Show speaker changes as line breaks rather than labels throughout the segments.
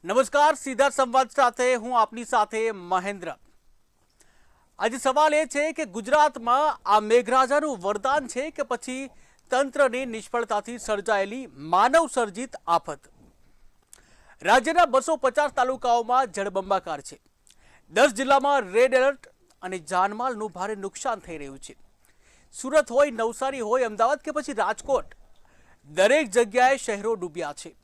નમસ્કાર, સીધા સંવાદ સાથે હું આપની સાથે મહેન્દ્ર। આજે સવાલ એ છે કે ગુજરાતમાં આ મેઘરાજાનું વરદાન છે કે પછી તંત્રની નિષ્ફળતાથી સર્જાયેલી માનવ સર્જિત આફત। રાજ્યના 250 તાલુકાઓમાં જળબંબાકાર છે। 10 જિલ્લામાં રેડ એલર્ટ અને જાનમાલનું ભારે નુકસાન થઈ રહ્યું છે। સુરત હોય, નવસારી હોય, અમદાવાદ કે પછી રાજકોટ, દરેક જગ્યાએ શહેરો ડૂબ્યા છે।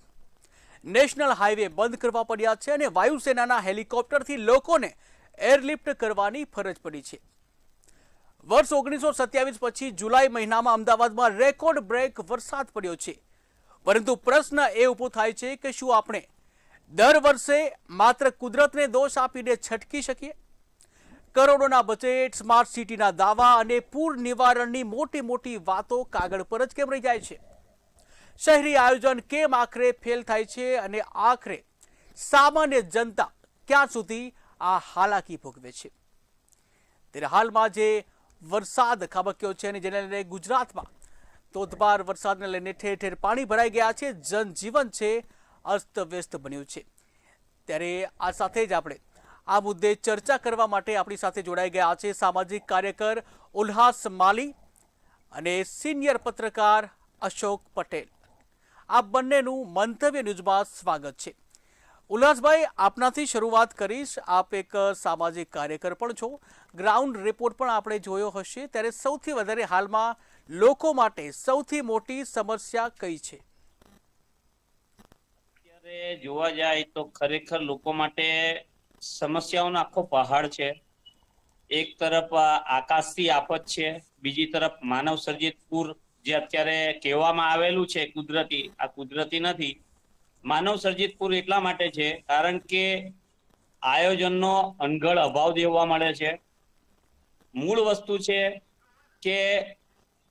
નેશનલ હાઈવે બંધ કરવા પડ્યા છે અને વાયુસેનાના હેલિકોપ્ટરથી લોકોને એરલિફ્ટ કરવાની ફરજ પડી છે। વર્ષ 1927 પછી જુલાઈ મહિનામાં અમદાવાદમાં રેકોર્ડ બ્રેક વરસાદ પડ્યો છે, પરંતુ પ્રશ્ન એ ઊભો થાય છે કે શું આપણે દર વર્ષે માત્ર કુદરતને દોષ આપીને છટકી શકીએ? કરોડોના બજેટ, સ્માર્ટ સિટીના દાવા અને પૂર નિવારણની મોટી મોટી વાતો કાગળ પર જ કેમ રહી જાય છે? શહેરી આયોજન કેમ આખરે ફેલ થાય છે અને આખરે સામાન્ય જનતા ક્યાં સુધી આ હાલાકી ભોગવે છે? ત્યારે હાલમાં જે વરસાદ ખાબક્યો છે અને જેને લઈને ગુજરાતમાં ધોધમાર વરસાદને લઈને ઠેર ઠેર પાણી ભરાઈ ગયા છે, જનજીવન છે અસ્તવ્યસ્ત બન્યું છે। ત્યારે આ સાથે જ આપણે આ મુદ્દે ચર્ચા કરવા માટે આપણી સાથે જોડાઈ ગયા છે સામાજિક કાર્યકર ઉલ્લાસ માલી અને સિનિયર પત્રકાર અશોક પટેલ। આ બંનેનું મંતવ્ય ન્યૂઝમાં સ્વાગત છે। ઉલ્લાસભાઈ, આપનાથી શરૂઆત કરીશ। આપ એક સામાજિક કાર્યકર પણ છો, ગ્રાઉન્ડ રિપોર્ટ પણ આપણે જોયો હશે, ત્યારે સૌથી વધારે હાલમાં લોકો માટે સૌથી મોટી સમસ્યા કઈ છે?
અત્યારે જોવા જાય તો ખરેખર લોકો માટે સમસ્યાઓનો આખો પહાડ છે। એક તરફ આકાશી આફત છે, બીજી તરફ માનવ સર્જિત પૂર જે અત્યારે કહેવામાં આવેલું છે કુદરતી, આ કુદરતી નથી। માનવ સર્જિત પૂર એટલા માટે છે કારણ કે આયોજનનો અનગઢ અભાવ જોવા મળે છે। મૂળ વસ્તુ છે કે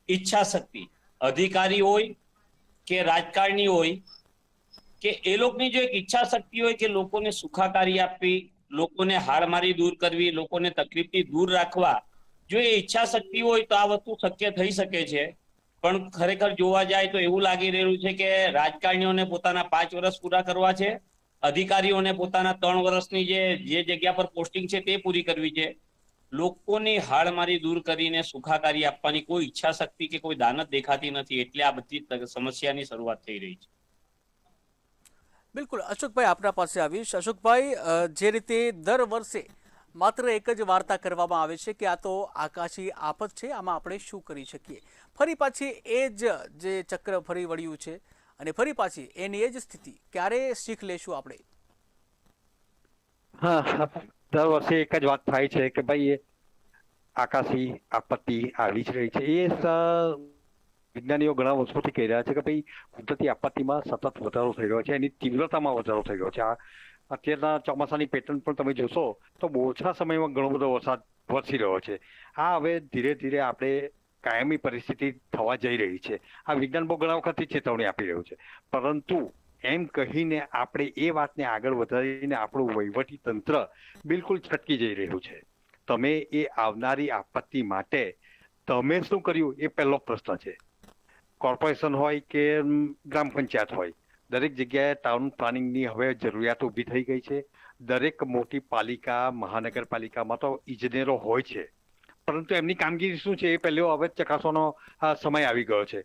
ઈચ્છા શક્તિ, અધિકારી હોય કે રાજકારણી હોય કે એ લોકોની જો એક ઈચ્છા શક્તિ હોય કે લોકોને સુખાકારી આપવી, લોકોને હાડમારી દૂર કરવી, લોકોને તકલીફથી દૂર રાખવા, જો એ ઈચ્છા શક્તિ હોય તો આ વસ્તુ શક્ય થઈ શકે છે। પણ ખરેખર જોવા જાય તો એવું લાગી રહ્યું છે કે રાજકારણીઓને પોતાના 5 વર્ષ પૂરા કરવા છે, અધિકારીઓને પોતાના 3 વર્ષની જે જગ્યા પર પોસ્ટિંગ છે તે પૂરી કરવી છે। લોકોની હાડમારી દૂર કરીને સુખાકારી આપવાની કોઈ ઈચ્છા શક્તિ કે કોઈ દાનત દેખાતી નથી, એટલે આ બધી સમસ્યાની શરૂઆત થઈ રહી છે।
બિલકુલ, અશોકભાઈ આપના પાસે આવીશ। અશોકભાઈ, જે રીતે દર વર્ષે માત્ર એક જ વાર્તા કરવામાં આવે છે કે આ તો આકાશી આફત છે, આમાં આપણે શું કરી શકીએ? ફરી પાછી એ જ જે ચક્ર ફરી વળ્યું છે અને ફરી પાછી એની એ જ સ્થિતિ, ક્યારે શીખ લેશું આપણે?
હા, દર વર્ષે એક જ વાત થાય છે કે ભાઈ આકાશી આપત્તિ આવી જ રહી છે। વિજ્ઞાનીઓ ઘણા વર્ષોથી કહી રહ્યા છે કે ભાઈ કુદરતી આપત્તિમાં સતત વધારો થઈ રહ્યો છે, એની તીવ્રતામાં વધારો થઈ રહ્યો છે। અત્યારના ચોમાસાની પેટર્ન પણ તમે જોશો તો ઓછા સમયમાં ઘણો બધો વરસાદ વરસી રહ્યો છે। આ હવે ધીરે ધીરે આપણે કાયમી પરિસ્થિતિ થવા જઈ રહી છે। આ વિજ્ઞાન બહુ ઘણા વખતથી ચેતવણી આપી રહ્યું છે, પરંતુ એમ કહીને આપણે એ વાતને આગળ વધારીને આપણું વહીવટી તંત્ર બિલકુલ છટકી જઈ રહ્યું છે। તમે એ આવનારી આપત્તિ માટે તમે શું કર્યું એ પહેલો પ્રશ્ન છે। કોર્પોરેશન હોય કે ગ્રામ પંચાયત હોય, દરેક જગ્યાએ ટાઉન પ્લાનિંગની હવે જરૂરિયાત ઊભી થઈ ગઈ છે। દરેક મોટી પાલિકા, મહાનગરપાલિકામાં તો ઇજનેરો હોય છે, પરંતુ એમની કામગીરી શું છે એ પહેલો હવે ચકાસવાનો સમય આવી ગયો છે।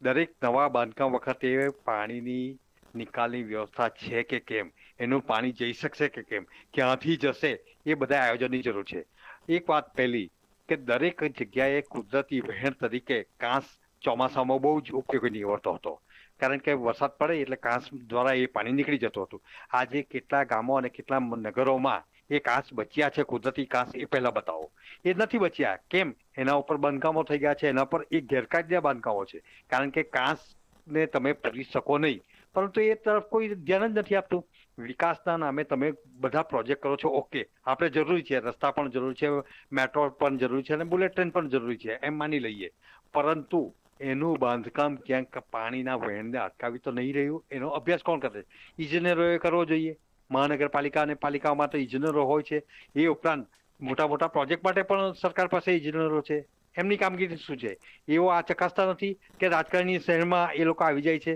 દરેક નવા બાંધકામ વખતે પાણીની નિકાલની વ્યવસ્થા છે કે કેમ, એનું પાણી જઈ શકશે કે કેમ, ક્યાંથી જશે, એ બધા આયોજનની જરૂર છે। એક વાત પહેલી કે દરેક જગ્યાએ કુદરતી વહેણ તરીકે કાંસ ચોમાસામાં બહુ જ ઉપયોગી નીવડતો હતો, કારણ કે વરસાદ પડે એટલે કાંસ દ્વારા એ પાણી નીકળી જતું હતું। આજે કેટલા ગામો અને કેટલા નગરોમાં એ કાંસ બચ્યા છે, કુદરતી કાંસ, એ પહેલા બતાવો। એ નથી બચ્યા, કેમ? એના ઉપર બાંધકામો થઈ ગયા છે, એના પર એ ગેરકાયદે બાંધકામો છે, કારણ કે કાંસને તમે પૂરી શકો નહીં, પરંતુ એ તરફ કોઈ ધ્યાન જ નથી આપતું। વિકાસના નામે તમે બધા પ્રોજેક્ટ કરો છો, ઓકે, આપણે જરૂરી છે, રસ્તા પણ જરૂરી છે, મેટ્રો પણ જરૂરી છે અને બુલેટ ટ્રેન પણ જરૂરી છે, એમ માની લઈએ, પરંતુ એનું બાંધકામ ક્યાંક પાણીના વહેણને અટકાવી તો નહીં રહ્યું? એનો અભ્યાસ કોણ કરે? ઇજનેરોએ કરવો જોઈએ। મહાનગરપાલિકા અને પાલિકાઓમાં તો ઇજનેરો હોય છે, એ ઉપરાંત મોટા મોટા પ્રોજેક્ટ માટે પણ સરકાર પાસે ઇજનેરો છે, એમની કામગીરી શું છે? એઓ આ ચકાસતા નથી કે રાજકારણી શહેરમાં એ લોકો આવી જાય છે?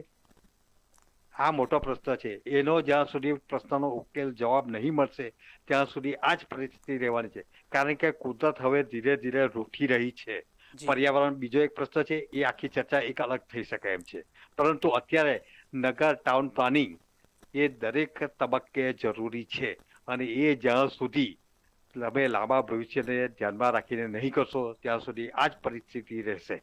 આ મોટો પ્રશ્ન છે. એનો જ્યાં સુધી પ્રશ્નનો ઉકેલ જવાબ નહીં મળશે ત્યાં સુધી આ જ પરિસ્થિતિ રહેવાની છે. કારણ કે કુદરત હવે ધીરે ધીરે રૂઠી રહી છે.
જી.
પર્યાવરણ બીજો એક પ્રશ્ન છે, એ આખી ચર્ચા એક અલગ થઈ શકે એમ છે. પરંતુ અત્યારે નગર ટાઉન પ્લાનિંગ એ દરેક તબક્કે જરૂરી છે, અને એ જ્યાં સુધી તમે લાંબા ભવિષ્યને ધ્યાનમાં રાખીને નહીં કરશો ત્યાં સુધી આ જ પરિસ્થિતિ રહેશે.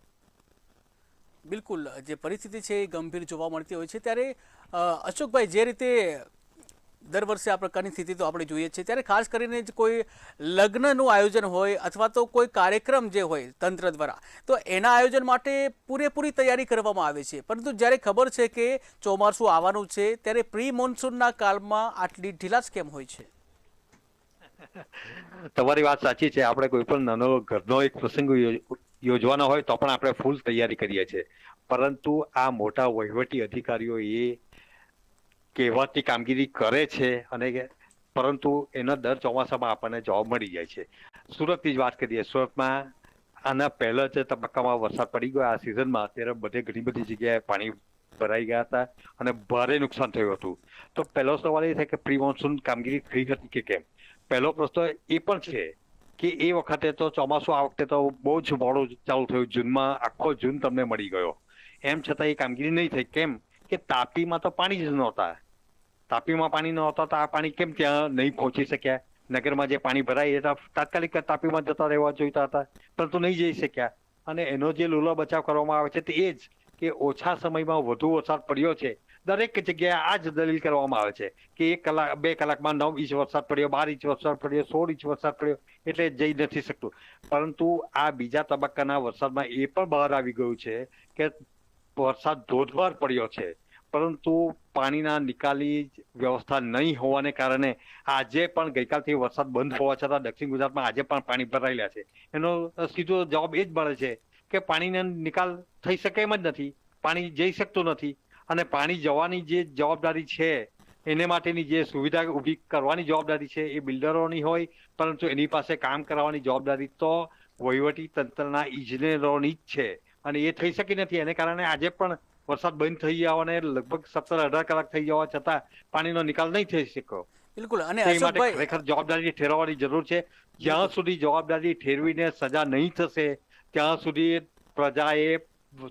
બિલકુલ, જે પરિસ્થિતિ છે એ ગંભીર જોવા મળતી હોય છે. ત્યારે અશોકભાઈ, જે રીતે દર વર્ષે આ પ્રકારની સ્થિતિ તો આપણે જોઈએ છીએ, ત્યારે ખાસ કરીને જ કોઈ લગ્નનું આયોજન હોય અથવા તો કોઈ કાર્યક્રમ જે હોય તંત્ર દ્વારા, તો એના આયોજન માટે પૂરેપૂરી તૈયારી કરવામાં આવે છે. પરંતુ જ્યારે ખબર છે કે ચોમાસું આવવાનું છે ત્યારે પ્રી મોન્સૂનના કાળમાં આટલી ઢીલાસ કેમ હોય છે?
તમારી વાત સાચી છે. આપણે કોઈ પણ નાનો ઘરનો એક પ્રસંગ યોજવાનો હોય તો પણ આપણે ફૂલ તૈયારી કરીએ છીએ. પરંતુ આ મોટા વહીવટી અધિકારીઓ એ કહેવાતી કામગીરી કરે છે, અને પરંતુ એનો દર ચોમાસામાં આપણને જવાબ મળી જાય છે. સુરતની જ વાત કરીએ. સુરતમાં આના પહેલા જ તબક્કામાં વરસાદ પડી ગયો આ સિઝનમાં, ત્યારે બધે ઘણી બધી જગ્યાએ પાણી ભરાઈ ગયા હતા અને ભારે નુકસાન થયું હતું. તો પહેલો સવાલ એ થાય કે પ્રી મોન્સૂન કામગીરી થઈ હતી કે કેમ. પહેલો પ્રશ્ન એ પણ છે કે એ વખતે તો ચોમાસું આ વખતે તો બહુ જ મોડું ચાલુ થયું. જૂનમાં આખો જૂન તમને મળી ગયો, એમ છતાં એ કામગીરી નહીં થઈ. કેમ કે તાપીમાં તો પાણી જ નહોતા. તાપીમાં પાણી નહોતા તો આ પાણી કેમ ત્યાં નહીં પહોંચી શક્યા? નગરમાં જે પાણી ભરાય એ તાત્કાલિક તાપીમાં જતા રહેવા જોઈતા હતા, પરંતુ નહીં જઈ શક્યા. અને એનો જે લૂલો બચાવ કરવામાં આવે છે તે એ જ કે ઓછા સમયમાં વધુ વરસાદ પડ્યો છે. દરેક જગ્યાએ આ જ દલીલ કરવામાં આવે છે કે 1 કલાક 2 કલાકમાં 9 ઇંચ વરસાદ પડ્યો, 12 ઇંચ વરસાદ પડ્યો, 16 ઇંચ વરસાદ પડ્યો, એટલે જઈ નથી શકતું. પરંતુ આ બીજા તબક્કાના વરસાદમાં એ પણ બહાર આવી ગયું છે કે વરસાદ ધોધમાર પડ્યો છે, પરંતુ પાણીના નિકાલની વ્યવસ્થા નહીં હોવાને કારણે આજે પણ ગઈકાલથી વરસાદ બંધ હોવા છતાં દક્ષિણ ગુજરાતમાં આજે પણ પાણી ભરાયેલા છે. એનો સીધો જવાબ એ જ મળે છે કે પાણીનો નિકાલ થઈ શકે એમ જ નથી, પાણી જઈ શકતું નથી. અને પાણી જવાની જે જવાબદારી છે, એને માટેની જે સુવિધા ઊભી કરવાની જવાબદારી છે એ બિલ્ડરોની હોય, પરંતુ એની પાસે કામ કરાવવાની જવાબદારી તો વહીવટી તંત્રના ઇજનેરોની જ છે, અને એ થઈ શકી નથી. એને કારણે આજે પણ વરસાદ બંધ થઈ જવાને લગભગ 17-18 કલાક થઈ જવા છતાં પાણીનો નિકાલ નહીં થઈ શક્યો.
બિલકુલ. અને
એ માટે
અશોકભાઈ,
ખરેખર જવાબદારી ઠેરવવાની જરૂર છે. જ્યાં સુધી જવાબદારી ઠેરવીને સજા નહીં થશે ત્યાં સુધી પ્રજાએ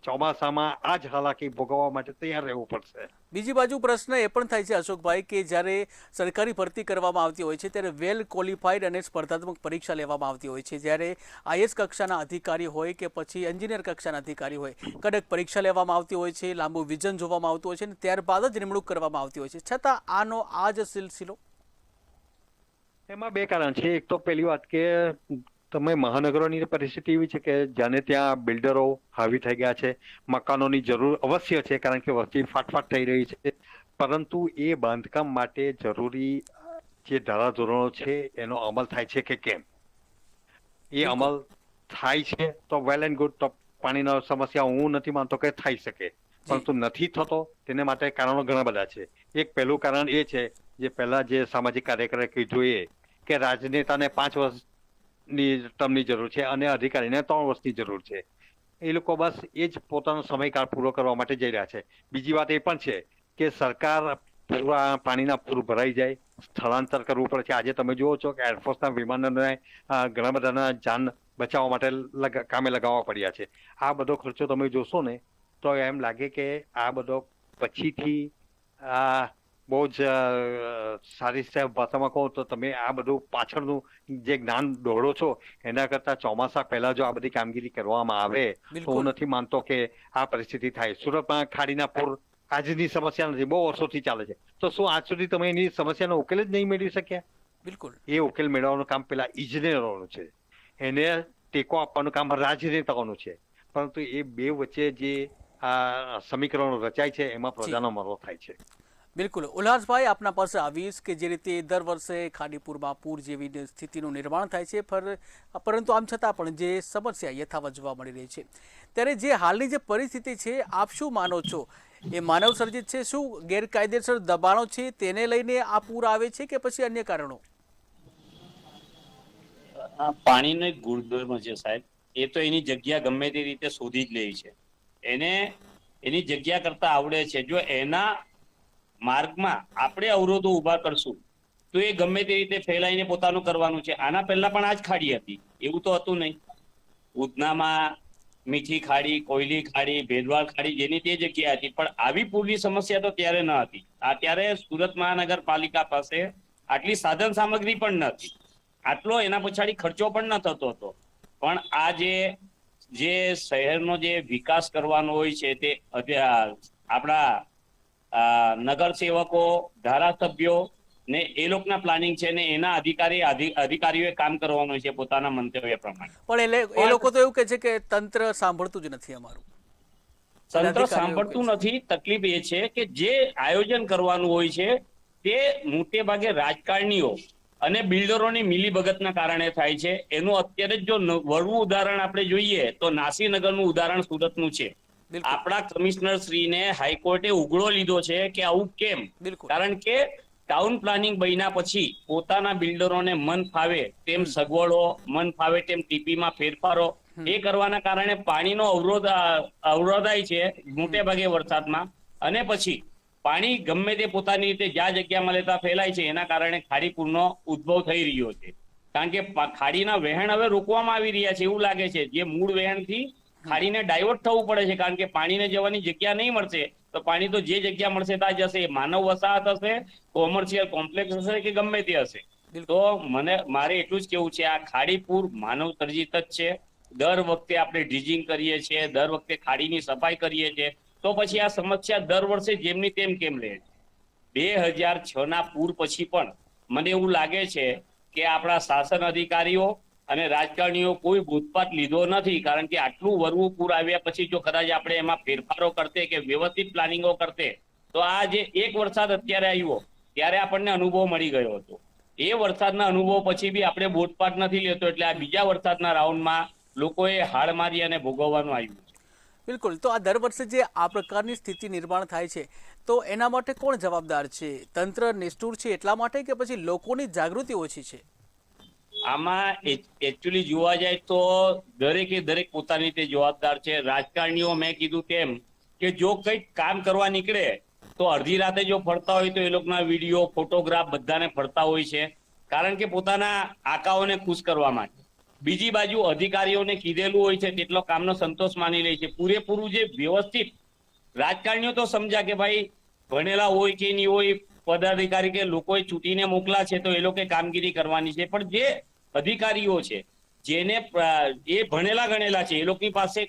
ચોમાસામાં આ જ હાલાકી ભોગવવા માટે તૈયાર રહેવું પડશે.
બીજી બાજુ પ્રશ્ન એ પણ થાય છે અશોકભાઈ કે જ્યારે સરકારી ભરતી કરવામાં આવતી હોય છે ત્યારે વેલ ક્વોલિફાઈડ અને સ્પર્ધાત્મક પરીક્ષા લેવામાં આવતી હોય છે. જ્યારે આઈએસ કક્ષાના અધિકારી હોય કે પછી એન્જિનિયર કક્ષાના અધિકારી હોય, કડક પરીક્ષા લેવામાં આવતી હોય છે, લાંબુ વિઝન જોવામાં આવતું હોય છે, અને ત્યારબાદ જ નિમણૂક કરવામાં આવતી હોય છે. છતાં આનો આ જ સિલસિલો.
એમાં 2 કારણ છે. એક તો પહેલી વાત કે તમે મહાનગરોની પરિસ્થિતિ એવી છે કે જ્યાંને ત્યાં બિલ્ડરો હાવી થઈ ગયા છે. મકાનોની જરૂર અવશ્ય છે કારણ કે વસ્તી ફાટફાટ થઈ રહી છે, પરંતુ એ બાંધકામ માટે જરૂરી જે ધારાધોરણો છે એનો અમલ થાય છે કે કેમ? એ અમલ થાય છે તો વેલ એન્ડ ગુડ. તો પાણીનો સમસ્યા હું નથી માનતો કે થઈ શકે, પરંતુ નથી થતો તેને માટે કારણો ઘણા બધા છે. એક પહેલું કારણ એ છે, જે પહેલા જે સામાજિક કાર્યકરે કીધું એ કે રાજનેતાને 5 વર્ષની ટર્મની જરૂર છે અને અધિકારીને 3 વર્ષની જરૂર છે. એ લોકો બસ એ જ પોતાનો સમયકાળ પૂરો કરવા માટે જઈ રહ્યા છે. બીજી વાત એ પણ છે કે સરકાર પૂરા પાણીના પૂર ભરાઈ જાય સ્થળાંતર કરવું પડે છે. આજે તમે જુઓ છો કે એરફોર્સના વિમાનોને ઘણા બધાના જાન બચાવવા માટે કામે લગાવવા પડ્યા છે. આ બધો ખર્ચો તમે જોશો ને તો એમ લાગે કે આ બધો પછીથી બહુ જ સારી ભાષામાં કહો તો તમે આ બધું પાછળનું જે જ્ઞાન દોડો છો એના કરતા ચોમાસા પહેલા જો આ બધી કામગીરી કરવામાં આવે તો હું નથી માનતો કે આ પરિસ્થિતિ થાય. સુરતમાં ખાડીના પૂર આજની સમસ્યા નથી, બહુ વર્ષોથી ચાલે છે. તો શું આજ સુધી તમે એની સમસ્યાનો ઉકેલ જ નહીં મેળવી શક્યા?
બિલકુલ.
એ ઉકેલ મેળવવાનું કામ પેલા ઇજનેરોનું છે, એને ટેકો આપવાનું કામ રાજનેતાઓનું છે. પરંતુ એ 2 વચ્ચે જે આ સમીકરણો રચાય છે એમાં પ્રજાનો મરો થાય છે.
બિલકુલ. ઉલ્લાસભાઈ, આપના પાસે આવીશ કે જે રીતે દર વર્ષે ખાડીપુરમાં પૂર જેવી સ્થિતિનું નિર્માણ થાય છે, પરંતુ આમ છતાં પણ જે સમસ્યા યથાવત જોવા મળી રહી છે, ત્યારે જે હાલની જે પરિસ્થિતિ છે આપ શું માનો છો? એ માનવ સર્જિત છે? શું ગેરકાયદેસર દબાણો છે તેને લઈને આ પૂર આવે છે કે પછી અન્ય કારણો?
પાણીનો એક ગુણધર્મ છે સાહેબ, એ તો એની જગ્યા ગમે તે રીતે શોધી જ લે છે. એને એની જગ્યા કરતા આવડે છે. જો એના માર્ગમાં આપણે અવરોધો ઉભા કરશું તો એ ગમે તે રીતે ફેલાઈને પોતાનું કરવાનું છે. આના પહેલા પણ આ જ ખાડી હતી, એવું તો હતું નહીં. ઉધનામાં મીઠી ખાડી, કોયલી ખાડી, ભેદવાળ ખાડી જેની તે જગ્યા હતી, પણ આવી પૂરની સમસ્યા તો ત્યારે ન હતી. અત્યારે સુરત મહાનગરપાલિકા પાસે આટલી સાધન સામગ્રી પણ નથી, આટલો એના પછાડી ખર્ચો પણ ન થતો હતો. પણ આ જે શહેરનો જે વિકાસ કરવાનો હોય છે તે આપણા નગર સેવકો, ધારાસભ્યો ને એ લોકોના પ્લાનિંગ છે ને એના અધિકારીઓએ કામ કરવાનું છે પોતાના મંતવ્ય પ્રમાણે.
પણ એ લોકો તો એવું કહે છે કે તંત્ર સાંભળતું જ નથી અમારું.
તંત્ર સાંભળતું નથી. તકલીફ એ છે કે જે આયોજન કરવાનું હોય છે તે મોટે ભાગે રાજકારણીઓ અને બિલ્ડરોની મિલીભગતના કારણે થાય છે. એનું અત્યારે જો વળવું ઉદાહરણ આપણે જોઈએ તો નાસીનગરનું ઉદાહરણ સુરતનું છે. આપણા કમિશનર શ્રીને હાઈકોર્ટે ઉઘડો લીધો છે કે આવું કેમ? કારણ કે ટાઉન પ્લાનિંગ બન્યા પછી પોતાના બિલ્ડરોને મન ફાવે તેમ સગવડો, મન ફાવે તેમ ટીપીમાં ફેરફારો એ કરવાના કારણે પાણીનો અવરોધાય છે મોટે ભાગે વરસાદમાં. અને પછી પાણી ગમે તે પોતાની રીતે જ્યાં જગ્યામાં લેતા ફેલાય છે, એના કારણે ખાડીપૂરનો ઉદ્ભવ થઈ રહ્યો છે. કારણ કે ખાડીના વહેણ હવે રોકવામાં આવી રહ્યા છે એવું લાગે છે. જે મૂળ વહેણથી ખાડીને ડાયવર્ટ થવું પડે છે, કારણ કે પાણીને જવાની જગ્યા નહીં મળશે તો પાણી તો જે જગ્યા મળશે ત્યાં જશે. માનવ વસાહત હશે, કોમર્શિયલ કોમ્પ્લેક્સ હશે કે ગમે તે હશે. તો મારે એટલું જ કેવું છે, આ ખાડીપૂર માનવ સર્જિત જ છે. દર વખતે આપણે ડ્રીજિંગ કરીએ છીએ, દર વખતે ખાડીની સફાઈ કરીએ છીએ, તો પછી આ સમસ્યા દર વર્ષે જેમની તેમ કેમ રહે છે? 2006 ના પૂર પછી પણ મને એવું લાગે છે કે આપણા શાસન અધિકારીઓ અને રાજકારણીઓ કોઈ બોધપાઠ લીધો નથી. કારણ કે આટલું વરવું પૂર આવ્યા પછી જો કદાચ આપણે એમાં ફેરફારો કરતે કે વ્યવસ્થિત પ્લાનિંગો કરતે તો આ જે એક વરસાદ અત્યારે આવ્યો ત્યારે આપણને અનુભવ મળી ગયો હતો. એ વરસાદના અનુભવ પછી બી આપણે બોધપાઠ નથી લેતો, એટલે આ બીજા વરસાદના રાઉન્ડમાં લોકોએ હાડ મારી અને ભોગવવાનું આવ્યું છે.
બિલકુલ. તો આ દર વર્ષે જે આ પ્રકારની સ્થિતિ નિર્માણ થાય છે તો એના માટે કોણ જવાબદાર છે? તંત્ર નિષ્ઠુર છે એટલા માટે કે પછી લોકોની જાગૃતિ ઓછી છે?
આમાં એકચ્યુઅલી જોવા જાય તો દરેક પોતાની રીતે જવાબદાર છે. રાજકારણીઓ મેં કીધું તેમ કે જો કંઈક કામ કરવા નીકળે તો અડધી રાતે જો ફરતા હોય તો એ લોકોના વિડીયો, ફોટોગ્રાફ બધાને ફરતા હોય છે, કારણ કે પોતાના આકાઓને ખુશ કરવા માટે. બીજી બાજુ અધિકારીઓને કીધેલું હોય છે તેટલો કામનો સંતોષ માની લે છે. પૂરેપૂરું જે વ્યવસ્થિત રાજકારણીઓ તો સમજ્યા કે ભાઈ ભણેલા હોય કે નહીં હોય, પદાધિકારી કે લોકોએ ચૂંટીને મોકલા છે તો એ લોકો કામગીરી કરવાની છે. પણ જે અધિકારીઓ છે જેને એ ભણેલા ગણેલા છે, એ લોકોની પાસે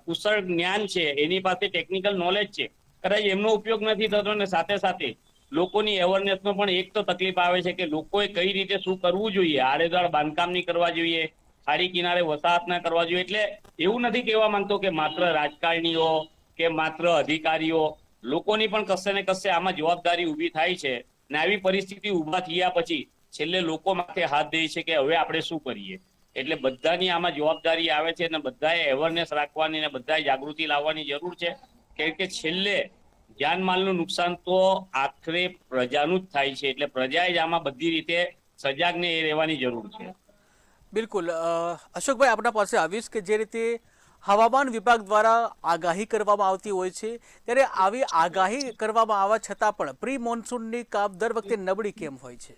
કુશળ જ્ઞાન છે, એની પાસે ટેકનિકલ નોલેજ છે, કદાચ એમનો ઉપયોગ નથી થતો. ને સાથે સાથે લોકોની અવેરનેસનો પણ એક તો તકલીફ આવે છે કે લોકોએ કઈ રીતે શું કરવું જોઈએ. આડેધડ બાંધકામ નહીં કરવા જોઈએ, ખાડી કિનારે વસાહત ના કરવા જોઈએ. એટલે એવું નથી કહેવા માંગતો કે માત્ર રાજકારણીઓ કે માત્ર અધિકારીઓ, લોકોની પણ કશે ને કશે આમાં જવાબદારી ઊભી થાય છે. ને આવી પરિસ્થિતિ ઊભા થયા પછી છેલ્લે લોકો માથે હાથ દે છે કે હવે આપણે શું કરીએ. એટલે બધાની આમાં જવાબદારી આવે છે અને બધાએ અવેરનેસ રાખવાની અને બધાએ જાગૃતિ લાવવાની જરૂર છે. કે છેલ્લે જાનમાલનું નુકસાન તો આખરે પ્રજાનું જ થાય છે. એટલે પ્રજાએ જ આમાં બધી રીતે સજાગ ને એ રહેવાની જરૂર છે.
બિલકુલ. અશોકભાઈ, આપણા પાસે આવીશ કે જે રીતે હવામાન વિભાગ દ્વારા આગાહી કરવામાં આવતી હોય છે, ત્યારે આવી આગાહી કરવામાં આવવા છતાં પણ પ્રી મોન્સૂનની કાપ દર વખતે નબળી કેમ હોય છે?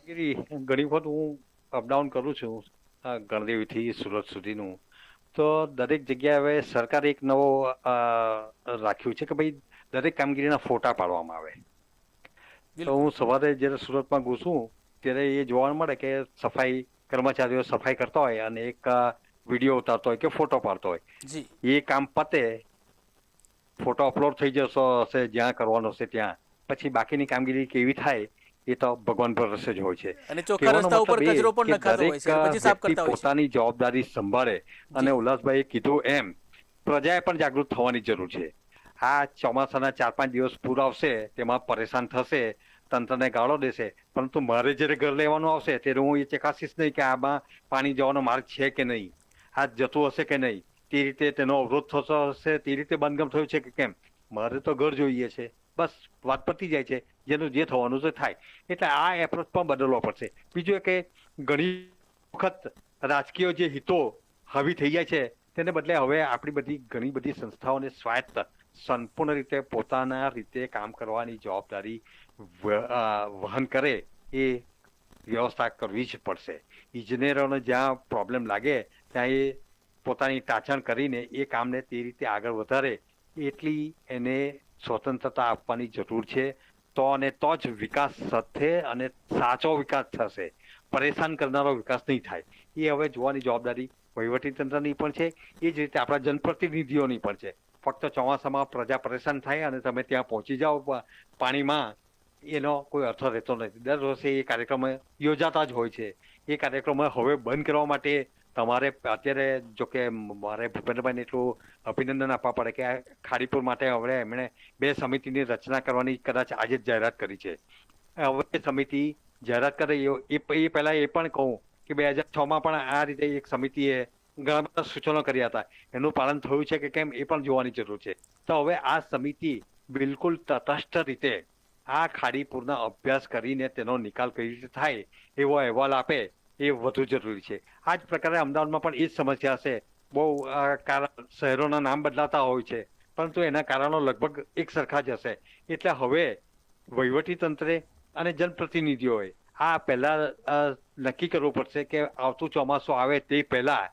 ઘણી વખત હું અપડાઉન કરું છું ગણદેવીથી સુરત સુધીનું, તો દરેક જગ્યાએ હવે સરકારે એક નવો રાખ્યું છે કે ભાઈ દરેક કામગીરીના ફોટા પાડવામાં આવે. તો હું સવારે જ્યારે સુરતમાં ઘૂસું ત્યારે એ જોવા મળે કે સફાઈ કર્મચારીઓ સફાઈ કરતા હોય અને એક વિડીયો ઉતારતો હોય કે ફોટો પાડતો હોય. એ કામ પતે, ફોટો અપલોડ થઈ જશો હશે જ્યાં કરવાનો હશે ત્યાં, પછી બાકીની કામગીરી કેવી થાય એ તો ભગવાન ભરોસે જ હોય છે.
અને ચોખ્ખા રસ્તા ઉપર કચરો પણ નખાતો હોય છે, પછી સાફ કરતા હોય છે.
પોતાની જવાબદારી સંભાળે અને ઉલ્લાસભાઈએ કીધું એમ પ્રજાએ પણ જાગૃત થવાની જરૂર છે. આ ચોમાસાના 4-5 દિવસ પૂર આવશે તેમાં પરેશાન થશે, તંત્રને ગાળો દેશે, પરંતુ મારે જ્યારે ઘર લેવાનું આવશે ત્યારે હું એ ચકાસીશ નહીં કે આમાં પાણી જવાનો માર્ગ છે કે નહીં, આ જતું હશે કે નહીં, તે રીતે તેનો અવરોધ થતો હશે, તે રીતે બાંધકામ થયું છે કે કેમ. મારે તો ઘર જોઈએ છે, બસ વાત પતી જાય છે, જેનું જે થવાનું છે થાય. એટલે આ એપ્રોચ પણ બદલવો પડશે. બીજું કે ઘણી વખત રાજકીય જે હિતો હાવી થઈ જાય છે તેને બદલે હવે આપણી ઘણી બધી સંસ્થાઓને સ્વાયત્ત સંપૂર્ણ રીતે પોતાના રીતે કામ કરવાની જવાબદારી વહન કરે એ વ્યવસ્થા કરવી જ પડશે. ઇજનેરોને જ્યાં પ્રોબ્લેમ લાગે ત્યાં એ પોતાની ટાંચણ કરીને એ કામને તે રીતે આગળ વધારે એટલી એને સ્વતંત્રતા આપવાની જરૂર છે. તો જ વિકાસ થશે અને સાચો વિકાસ થશે. પરેશાન કરનારો વિકાસ નહીં થાય. એ હવે જોવાની જવાબદારી વહીવટીતંત્રની પણ છે, એ જ રીતે આપણા જનપ્રતિનિધિઓની પણ છે. ફક્ત ચોમાસામાં પ્રજા પરેશાન થાય અને તમે ત્યાં પહોંચી જાઓ પાણીમાં, એનો કોઈ અર્થ રહેતો નથી. દર વર્ષે એ કાર્યક્રમ યોજાતા જ હોય છે. એ કાર્યક્રમ હવે બંધ કરવા માટે તમારે અત્યારે, જો કે મારે ભૂપેન્દ્રભાઈને એટલું અભિનંદન આપવા પડે કે આ ખાડીપુર માટે હવે એમણે 2 સમિતિની રચના કરવાની કદાચ આજે જ જાહેરાત કરી છે. હવે સમિતિ જાહેરાત કરે એ પહેલા એ પણ કહું કે 2006માં પણ આ રીતે એક સમિતિએ ઘણા બધા સૂચનો કર્યા હતા. એનું પાલન થયું છે કે કેમ એ પણ જોવાની જરૂર છે. તો હવે આ સમિતિ બિલકુલ તટસ્થ રીતે આ ખાડીપુરના અભ્યાસ કરીને તેનો નિકાલ કઈ રીતે થાય એવો અહેવાલ આપે એ વધુ જરૂરી છે. આ જ પ્રકારે અમદાવાદમાં પણ એ જ સમસ્યા છે. બહુ શહેરોના નામ બદલાતા હોય છે, પરંતુ એના કારણો લગભગ એક સરખા જ હશે. એટલે હવે વહીવટીતંત્રે અને જનપ્રતિનિધિઓએ આ પહેલા નક્કી કરવું પડશે કે આવતું ચોમાસું આવે તે પહેલા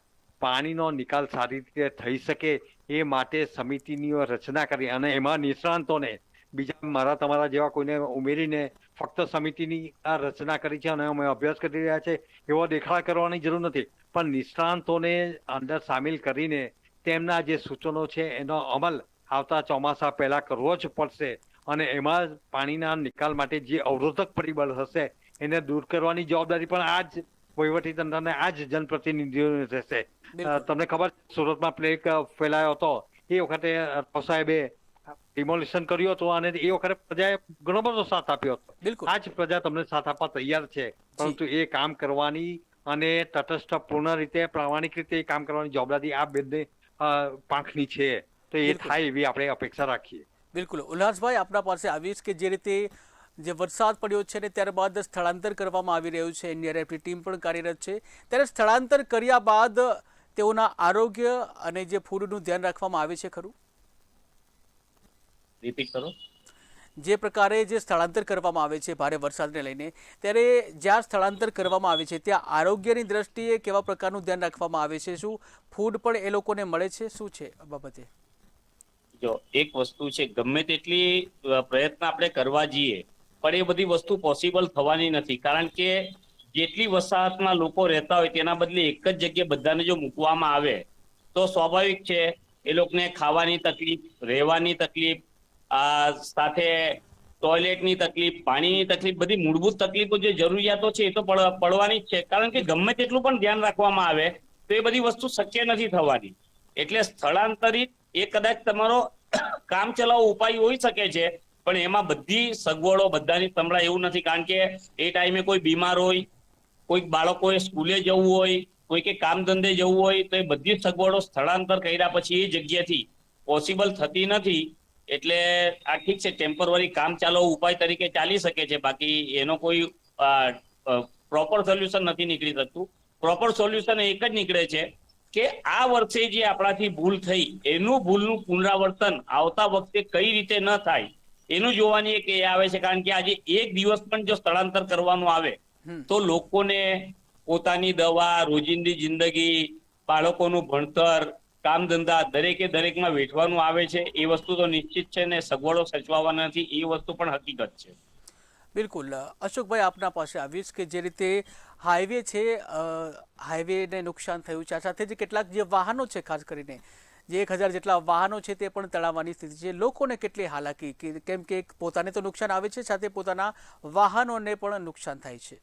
પાણીનો નિકાલ સારી રીતે થઈ શકે એ માટે સમિતિની રચના કરી અને એમાં નિષ્ણાંતોને બીજા મારા તમારા જેવા કોઈને ઉમેરીને ફક્ત સમિતિની આ રચના કરી છે અને અમે અભ્યાસ કરી રહ્યા છે એવો દેખાડા કરવાની જરૂર નથી. પણ નિષ્ણાંતોને અંદર સામેલ કરીને તેમના જે સૂચનો છે એનો અમલ આવતા ચોમાસા પહેલા કરવો જ પડશે. અને એમાં પાણીના નિકાલ માટે જે અવરોધક પરિબળ હશે એને દૂર કરવાની જવાબદારી પણ આ જ વહીવટીતંત્રને, આ જ જનપ્રતિનિધિઓને રહેશે. તમને ખબર, સુરતમાં પ્લેગ ફેલાયો હતો એ વખતે સાહેબે ડિમોલિશન કર્યું હતું અને એ વખતે પ્રજાએ ઘણો બધો સાથ આપ્યો હતો. આ જ પ્રજા તમને સાથ આપવા તૈયાર છે, પરંતુ એ કામ કરવાની અને તટસ્થ પૂર્ણ રીતે પ્રામાણિક રીતે એ કામ કરવાની જવાબદારી આ બંને પાંખની છે. તો એ થાય એવી આપણે અપેક્ષા રાખીએ.
બિલકુલ. ઉલ્લાસભાઈ, આપના પાસે આવીશ કે જે રીતે જે વરસાદ પડ્યો છે ને ત્યારબાદ સ્થળાંતર કરવામાં આવી રહ્યું છે, એનડીઆરએફની ટીમ પણ કાર્યરત છે, ત્યારે સ્થળાંતર કર્યા બાદ તેઓના આરોગ્ય અને જે ફૂડનું ધ્યાન રાખવામાં આવે છે ખરું?
રિપીટ કરો.
જે પ્રકારે જે સ્થળાંતર કરવામાં આવે છે ભારે વરસાદને લઈને, ત્યારે જ્યાં સ્થળાંતર કરવામાં આવે છે ત્યાં આરોગ્યની દ્રષ્ટિએ કેવા પ્રકારનું ધ્યાન રાખવામાં આવે છે? શું ફૂડ પણ એ લોકોને મળે છે? શું છે આ બાબતે?
જો એક વસ્તુ છે, ગમે તેટલી પ્રયત્ન આપણે કરવા જઈએ પણ એ બધી વસ્તુ પોસિબલ થવાની નથી. કારણ કે જેટલી વસાહતમાં લોકો રહેતા હોય તેના બદલે એક જ જગ્યાએ બધાને જો મૂકવામાં આવે તો સ્વાભાવિક છે એ લોકોને ખાવાની તકલીફ, રહેવાની તકલીફ, સાથે ટોયલેટની તકલીફ, પાણીની તકલીફ, બધી મૂળભૂત તકલીફો જે જરૂરિયાતો છે એ તો પડવાની જ છે. કારણ કે ગમે તેટલું પણ ધ્યાન રાખવામાં આવે તો એ બધી વસ્તુ શક્ય નથી થવાની. એટલે સ્થળાંતરિત એ કદાચ તમારો કામ ચલાવો ઉપાય હોઈ શકે છે, પણ એમાં બધી સગવડો બધાની સંભળાય એવું નથી. કારણ કે એ ટાઈમે કોઈ બીમાર હોય, કોઈક બાળકોએ સ્કૂલે જવું હોય, કોઈ કે કામ ધંધે જવું હોય, તો એ બધી સગવડો સ્થળાંતર કર્યા પછી એ જગ્યાથી પોસિબલ થતી નથી. એટલે આ ઠીક છે, ટેમ્પરરી કામ ચાલો ઉપાય તરીકે ચાલી શકે છે, બાકી એનો કોઈ પ્રોપર સોલ્યુશન નથી નીકળી શકતું. પ્રોપર સોલ્યુશન એક જ નીકળે છે કે આ વર્ષે જે આપણાથી ભૂલ થઈ એનું ભૂલનું પુનરાવર્તન આવતા વખતે કઈ રીતે ન થાય એનું જોવાની એક એ આવે છે. કારણ કે આજે એક દિવસ પણ જો સ્થળાંતર કરવાનું આવે તો લોકોને પોતાની દવા, રોજિંદી જિંદગી, બાળકોનું ભણતર, કામ ધંધા દરેકમાં વેઠવાનું આવે છે. એ વસ્તુ તો નિશ્ચિત છે ને સગવડો સચવાવાના નથી, એ વસ્તુ પણ હકીકત છે.
બિલકુલ. અશોકભાઈ, આપના પાસે આવીશ કે જે રીતે હાઈવે છે, હાઈવેને નુકસાન થયું છે, સાથે જે કેટલાક જે વાહનો છે, ખાસ કરીને જે 1000 જેટલા વાહનો છે તે પણ તણાવવાની સ્થિતિ છે. લોકોને કેટલી હાલાકી, કેમ કે પોતાને તો નુકસાન આવે છે, સાથે પોતાના વાહનોને પણ નુકસાન થાય છે.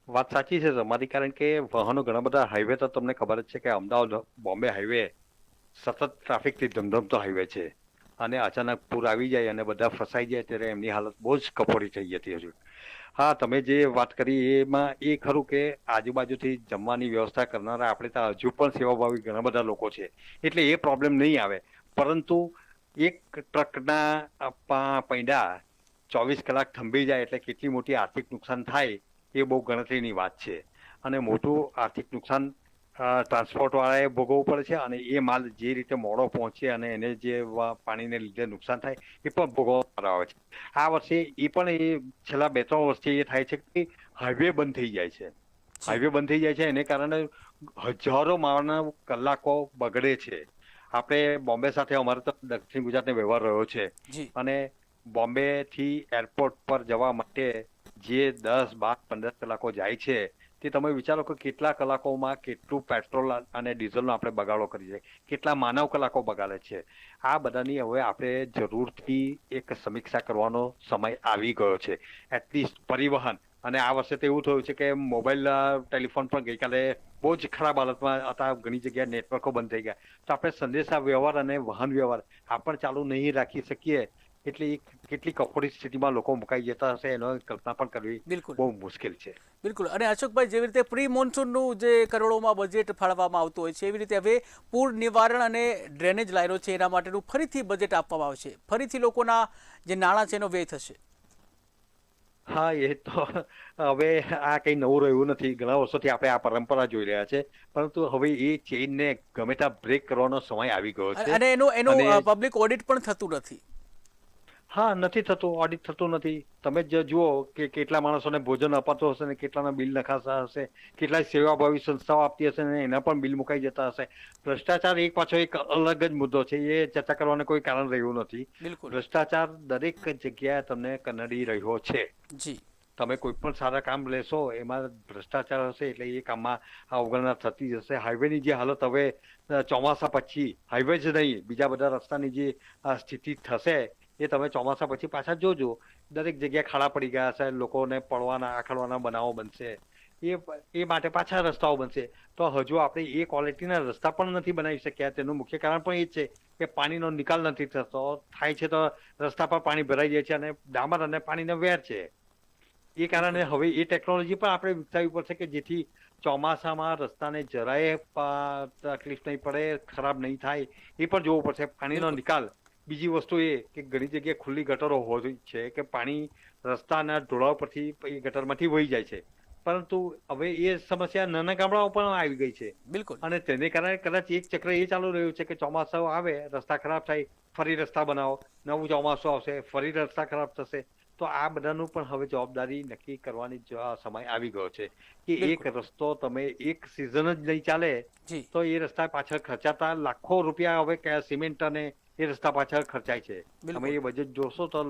વાત સાચી છે તમારી, કારણ કે વાહનો ઘણા બધા હાઈવે તો તમને ખબર જ છે કે અમદાવાદ બોમ્બે હાઈવે સતત ટ્રાફિકથી ધમધમતો હાઈવે છે અને અચાનક પૂર આવી જાય અને બધા ફસાઈ જાય ત્યારે એમની હાલત બહુ જ કફોડી થઈ જતી હશે. હા, તમે જે વાત કરી એમાં એ ખરું કે આજુબાજુથી જમવાની વ્યવસ્થા કરનારા આપણે ત્યાં હજુ પણ સેવાભાવી ઘણા બધા લોકો છે, એટલે એ પ્રોબ્લેમ નહીં આવે. પરંતુ એક ટ્રકના પૈડા 24 કલાક થંભી જાય એટલે કેટલી મોટી આર્થિક નુકસાન થાય એ બહુ ગણતરીની વાત છે. અને મોટું આર્થિક નુકસાન ટ્રાન્સપોર્ટ વાળાએ ભોગવવું પડે છે અને એ માલ જે રીતે મોડો પહોંચે અને એને જે પાણીને લીધે નુકસાન થાય એ પણ ભોગવવામાં આવે છે. આ વર્ષે એ પણ એ છેલ્લા 2-3 વર્ષથી એ થાય છે કે હાઈવે બંધ થઈ જાય છે. હાઈવે બંધ થઈ જાય છે એને કારણે હજારો માણસના કલાકો બગડે છે. આપણે બોમ્બે સાથે અમારે તો દક્ષિણ ગુજરાતનો વ્યવહાર રહ્યો છે અને બોમ્બે થી એરપોર્ટ પર જવા માટે જે 10, 12, 15 કલાકો જાય છે તે તમે વિચારો કે કેટલા કલાકોમાં કેટલું પેટ્રોલ અને ડીઝલનો આપણે બગાડો કરીએ છીએ, કેટલા માનવ કલાકો બગાડે છે. આ બધાની હવે આપણે જરૂરથી એક સમીક્ષા કરવાનો સમય આવી ગયો છે. એટલીસ્ટ પરિવહન, અને આ વર્ષે તો એવું થયું છે કે મોબાઈલ ટેલિફોન પણ ગઈકાલે બહુ જ ખરાબ હાલતમાં હતા. ઘણી જગ્યાએ નેટવર્કો બંધ થઈ ગયા. તો આપણે સંદેશા વ્યવહાર અને વાહન વ્યવહાર આ પણ ચાલુ નહીં રાખી શકીએ એટલે કેટલી કફોડી સ્થિતિમાં લોકો મુકાઈ જતા હશે એનો કલ્પના પણ કરવી બહુ મુશ્કેલ છે.
બિલકુલ. અને અશોકભાઈ, જેવી રીતે પ્રી મોન્સૂનનું જે કરોડોમાં બજેટ ફાળવવામાં આવતું હોય છે એવી રીતે હવે પૂર નિવારણ અને ડ્રેનેજ લાઈનો છે એના માટેનું ફરીથી બજેટ આપવામાં આવશે. ફરીથી લોકોના જે નાણાં છે એનો વ્યય થશે.
હા, એ તો હવે આ કઈ નવું રહ્યું નથી. ઘણા વર્ષોથી આપણે આ પરંપરા જોઈ રહ્યા છે, પરંતુ હવે એ ચેઇનને ગમે ત્યાં બ્રેક કરવાનો સમય આવી ગયો છે.
અને એનું પબ્લિક ઓડિટ પણ થતું નથી.
હા, નથી થતું, ઓડિટ થતું નથી. તમે જ જુઓ કે કેટલા માણસોને ભોજન અપાતું હશે ને કેટલાના બિલ નખાતા હશે, કેટલાય સેવાભાવી સંસ્થાઓ આપતી હશે ને એના પણ બિલ મુકાઈ જતા હશે. ભ્રષ્ટાચાર એક પાછો એક અલગ જ મુદ્દો છે, એ ચર્ચા કરવાનું કોઈ કારણ રહ્યું નથી. ભ્રષ્ટાચાર દરેક જગ્યાએ તમને કનડી રહ્યો છે. તમે કોઈ પણ સારા કામ લેશો એમાં ભ્રષ્ટાચાર હશે એટલે એ કામમાં અવગણના થતી જશે. હાઈવેની જે હાલત હવે ચોમાસા પછી, હાઈવે જ નહીં બીજા બધા રસ્તાની જે સ્થિતિ થશે એ તમે ચોમાસા પછી પાછા જોજો. દરેક જગ્યાએ ખાડા પડી ગયા હશે, લોકોને પડવાના આખડવાના બનાવો બનશે, એ માટે પાછા રસ્તાઓ બનશે. તો હજુ આપણે એ ક્વોલિટીના રસ્તા પણ નથી બનાવી શક્યા. તેનું મુખ્ય કારણ પણ એ જ છે કે પાણીનો નિકાલ નથી થતો. થાય છે તો રસ્તા પર પાણી ભરાઈ જાય છે અને ડામર અને પાણીને વેર છે. એ કારણે હવે એ ટેકનોલોજી પણ આપણે વિકસાવવી પડશે કે જેથી ચોમાસામાં રસ્તાને જરાય તકલીફ નહીં પડે, ખરાબ નહીં થાય, એ પણ જોવું પડશે. પાણીનો નિકાલ, બીજી વસ્તુ એ કે ઘણી જગ્યાએ ખુલ્લી ગટરો હોય છે કે પાણી રસ્તાના ઢોળાવ પરથી એ ગટરમાંથી વહી જાય છે, પરંતુ હવે એ સમસ્યા નાના ગામડાઓ પણ આવી ગઈ છે.
બિલકુલ.
અને તેને કારણે કદાચ એક ચક્ર એ ચાલુ રહ્યું છે કે ચોમાસું આવે, રસ્તા ખરાબ થાય, ફરી રસ્તા બનાવો, નવું ચોમાસું આવશે, ફરી રસ્તા ખરાબ થશે. તો આ બધાનું પણ હવે જવાબદારી નક્કી કરવાની સમય આવી ગયો છે કે એક રસ્તો તમે એક સિઝન જ નહીં ચાલે તો એ રસ્તા પાછળ ખર્ચાતા લાખો રૂપિયા હવે સિમેન્ટ અને એ રસ્તા પાછળ ખર્ચાય છે. તમે એ બજેટ જોશો તો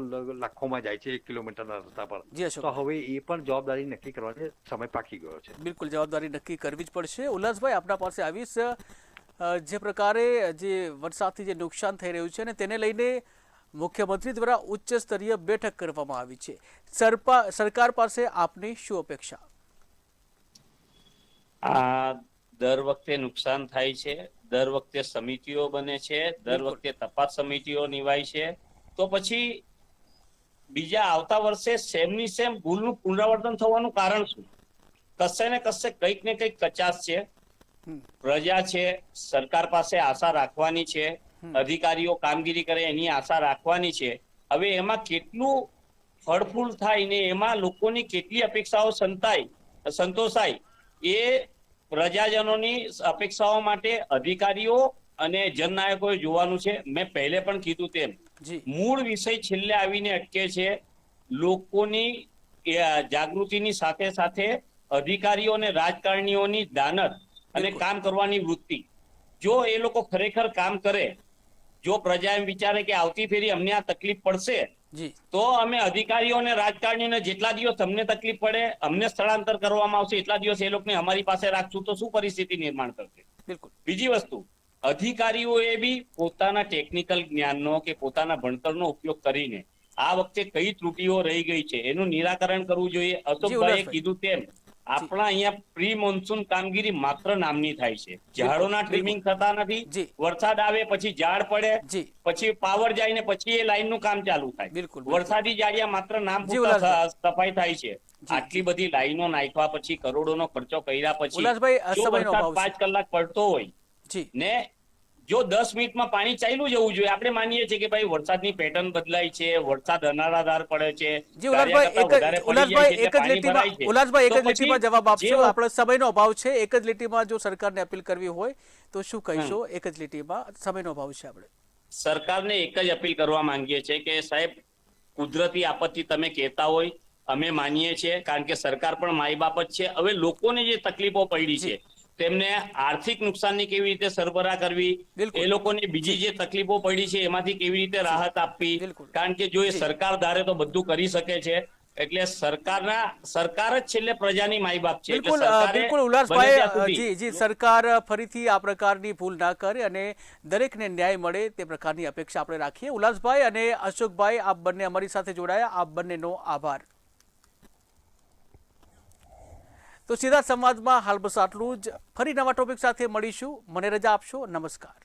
લાખોમાં જાય છે 1 કિલોમીટરના રસ્તા પર. તો હવે એ પણ જવાબદારી નક્કી કરવાનો સમય પાકી ગયો છે.
બિલકુલ, જવાબદારી નક્કી કરવી જ પડશે. ઉલ્લાસભાઈ, આપના પાસે આવીશ. જે પ્રકારે જે વરસાદથી જે નુકસાન થઈ રહ્યું છે અને તેને લઈને મુખ્યમંત્રી દ્વારા ઉચ્ચ સ્તરીય બેઠક કરવામાં આવી છે. સરકાર પાસે આપની શું અપેક્ષા?
દર વખતે નુકસાન થાય છે, દર વખતે સમિતિઓ બને છે, દર વખતે તપાસ સમિતિઓ નિવાય છે, તો પછી બીજા આવતા વર્ષે સેમની સેમ ભૂલનું પુનરાવર્તન થવાનું કારણ શું? કશે ને કશે કંઈક ને કંઈક કચાશ છે. પ્રજા છે, સરકાર પાસે આશા રાખવાની છે, અધિકારીઓ કામગીરી કરે એની આશા રાખવાની છે. હવે એમાં કેટલું ફળફૂલ થાય ને એમાં લોકોની કેટલી અપેક્ષાઓ સંતોષાય એ પ્રજાજનોની અપેક્ષાઓ માટે અધિકારીઓ અને જનનાયકોએ જોવાનું છે. મેં પહેલે પણ કીધું તેમ મૂળ વિષય છેલ્લે આવીને અટકે છે. લોકોની જાગૃતિની સાથે સાથે અધિકારીઓ અને રાજકારણીઓની દાનત અને કામ કરવાની વૃત્તિ. જો એ લોકો ખરેખર કામ કરે, જો પ્રજા એમ વિચારે કે આવતી ફેરી અમને આ તકલીફ પડશે તો અમે અધિકારીઓ અને રાજકારણીઓને જેટલા દિવસ અમને તકલીફ પડે, અમને સ્થળાંતર કરવામાં આવશે, એટલા દિવસ એ લોકોને અમારી પાસે રાખશું તો શું પરિસ્થિતિ નિર્માણ કરશે? બીજી વસ્તુ, અધિકારીઓએ બી પોતાના ટેકનિકલ જ્ઞાનનો કે પોતાના ભણતરનો ઉપયોગ કરીને આ વખતે કઈ ત્રુટીઓ રહી ગઈ છે એનું નિરાકરણ કરવું જોઈએ. અશોકભાઈએ કીધું તેમ આપણા અહીંયા પ્રી મોન્સૂન કામગીરી માત્ર નામની થાય છે. ઝાડોના ટ્રીમિંગ થતા નથી, વરસાદ આવે પછી ઝાડ પડે, પછી પાવર જાય ને પછી એ લાઈનનું કામ ચાલુ થાય. વરસાદી જાળિયા માત્ર નામ પૂરતા સફાઈ થાય છે. આટલી બધી લાઈનો નાખ્યા પછી, કરોડોનો ખર્ચો કર્યા પછી જો વરસાદ 5 કલાક પડતો હોય ને જો 10 મિનિટમાં પાણી ચાલ્યું જવું જોઈએ. આપણે માનીએ છીએ કે ભાઈ વરસાદની પેટર્ન બદલાય છે, વરસાદ અનાધાર પડે છે,
જી ઉલ્લાસભાઈ એક જ લીટીમાં જવાબ આપશો. આપણો સમયનો અભાવ છે. એક જ લીટીમાં જો સરકારને અપીલ કરવી હોય તો શું કહીશો? એક જ લીટીમાં, સમયનો અભાવ છે. આપણે
સરકારને એક જ અપીલ કરવા માંગીએ છીએ કે સાહેબ, કુદરતી આપત્તિ તમે કહેતા હોય અમે માનીએ છીએ, કારણ કે સરકાર પણ માય બાપ જ છે. હવે લોકોને જે તકલીફો પડી છે તેમને આર્થિક નુકસાનની કેવી રીતે સરભરા કરવી, એ લોકોને બીજી જે તકલીફો પડી છે એમાંથી કેવી રીતે રાહત આપવી, કારણ કે જો એ સરકાર ધારે તો બધું કરી શકે છે. એટલે સરકાર જ છેલ્લે પ્રજાની માય બાપ છે.
બિલકુલ ઉલ્લાસભાઈ, જી સરકાર ફરીથી આ પ્રકારની ભૂલ ના કરે અને દરેકને ન્યાય મળે તે પ્રકારની અપેક્ષા આપણે રાખીએ. ઉલ્લાસભાઈ અને અશોકભાઈ, આપ બંને અમારી સાથે જોડાયા, આપ બંનેનો આભાર. તો સીધા સંવાદમાં હાલ બસ આટલું જ. ફરી નવા ટોપિક સાથે મળીશું. મને રજા આપશો. નમસ્કાર.